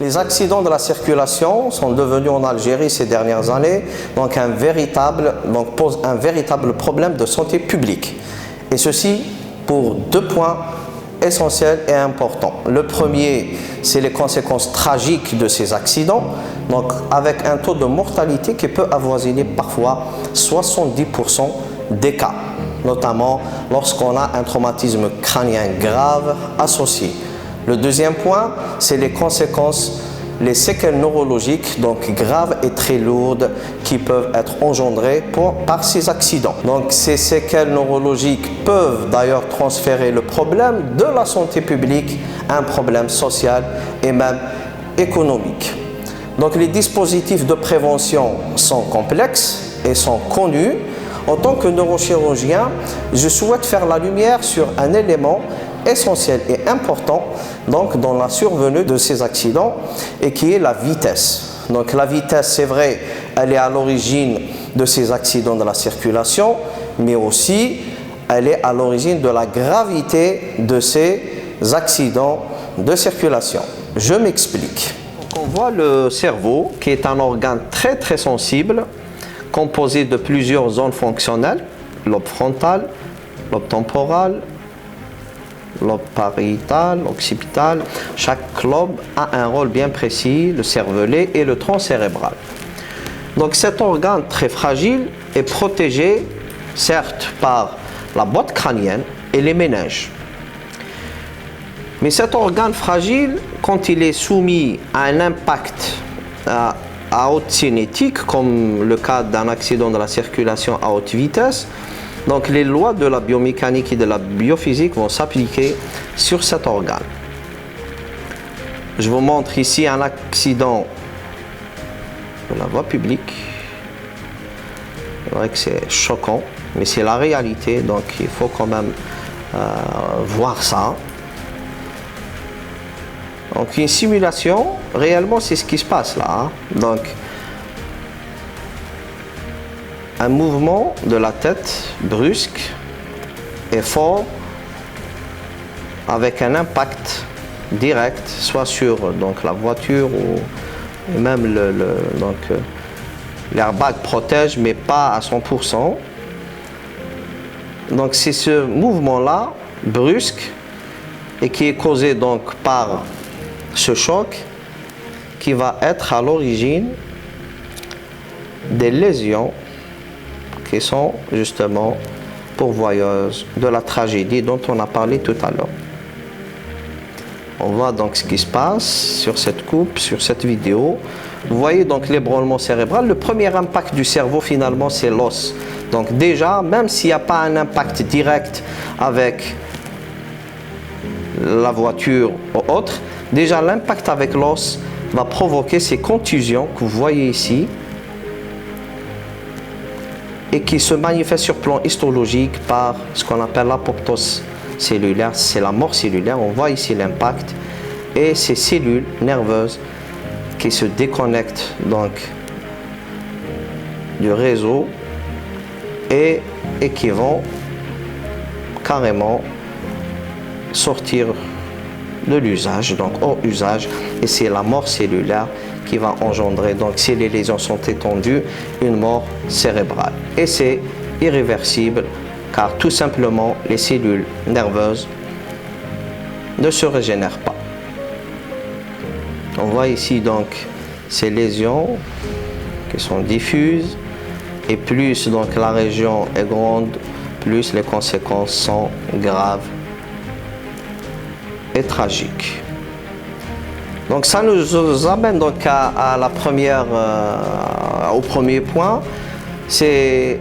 Les accidents de la circulation sont devenus en Algérie ces dernières années posent un véritable problème de santé publique. Et ceci pour deux points essentiels et importants. Le premier, c'est les conséquences tragiques de ces accidents, donc avec un taux de mortalité qui peut avoisiner parfois 70% des cas, notamment lorsqu'on a un traumatisme crânien grave associé. Le deuxième point, c'est les conséquences, les séquelles neurologiques, donc graves et très lourdes, qui peuvent être engendrées par ces accidents. Donc ces séquelles neurologiques peuvent d'ailleurs transférer le problème de la santé publique à un problème social et même économique. Donc les dispositifs de prévention sont complexes et sont connus. En tant que neurochirurgien, je souhaite faire la lumière sur un élément essentiel et important donc dans la survenue de ces accidents et qui est la vitesse. Donc la vitesse, c'est vrai, elle est à l'origine de ces accidents de la circulation, mais aussi elle est à l'origine de la gravité de ces accidents de circulation. Je m'explique. On voit le cerveau qui est un organe très sensible composé de plusieurs zones fonctionnelles, lobe frontal, lobe temporal, lobe pariétal, occipital. Chaque lobe a un rôle bien précis, le cervelet et le tronc cérébral. Donc cet organe très fragile est protégé certes par la boîte crânienne et les méninges. Mais cet organe fragile, quand il est soumis à un impact à haute cinétique, comme le cas d'un accident de la circulation à haute vitesse, donc les lois de la biomécanique et de la biophysique vont s'appliquer sur cet organe. Je vous montre ici un accident de la voie publique. C'est vrai que c'est choquant, mais c'est la réalité, donc il faut quand même voir ça. Donc une simulation, réellement c'est ce qui se passe là. Hein. Donc un mouvement de la tête brusque et fort avec un impact direct, soit sur donc, la voiture ou même l'airbag protège, mais pas à 100%. Donc c'est ce mouvement-là, brusque, et qui est causé donc par ce choc, qui va être à l'origine des lésions qui sont justement pourvoyeuses de la tragédie dont on a parlé tout à l'heure. On voit donc ce qui se passe sur cette coupe, sur cette vidéo. Vous voyez donc l'ébranlement cérébral. Le premier impact du cerveau finalement c'est l'os. Donc déjà, même s'il n'y a pas un impact direct avec la voiture ou autre, déjà l'impact avec l'os va provoquer ces contusions que vous voyez ici et qui se manifestent sur plan histologique par ce qu'on appelle l'apoptose cellulaire, c'est la mort cellulaire. On voit ici l'impact et ces cellules nerveuses qui se déconnectent donc du réseau et qui vont carrément sortir de l'usage, donc hors usage, et c'est la mort cellulaire qui va engendrer, donc si les lésions sont étendues, une mort cérébrale. Et c'est irréversible car tout simplement les cellules nerveuses ne se régénèrent pas. On voit ici donc ces lésions qui sont diffuses et plus donc la région est grande, plus les conséquences sont graves et tragiques. Donc ça nous amène donc à la première, au premier point, c'est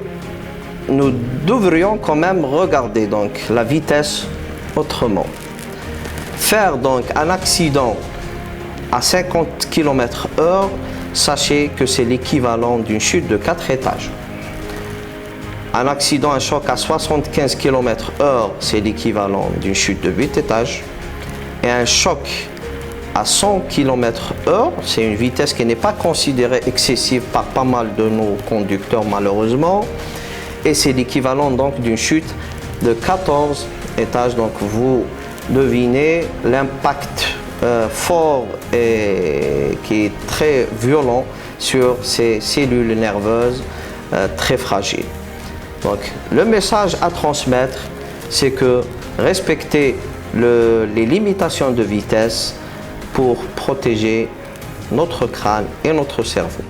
nous devrions quand même regarder donc la vitesse autrement. Faire donc un accident à 50 km/h, sachez que c'est l'équivalent d'une chute de 4 étages. Un accident, un choc à 75 km/h, c'est l'équivalent d'une chute de 8 étages. Et un choc à 100 km/h, c'est une vitesse qui n'est pas considérée excessive par pas mal de nos conducteurs malheureusement. Et c'est l'équivalent donc d'une chute de 14 étages. Donc vous devinez l'impact fort et qui est très violent sur ces cellules nerveuses très fragiles. Donc, le message à transmettre, c'est que respecter les limitations de vitesse pour protéger notre crâne et notre cerveau.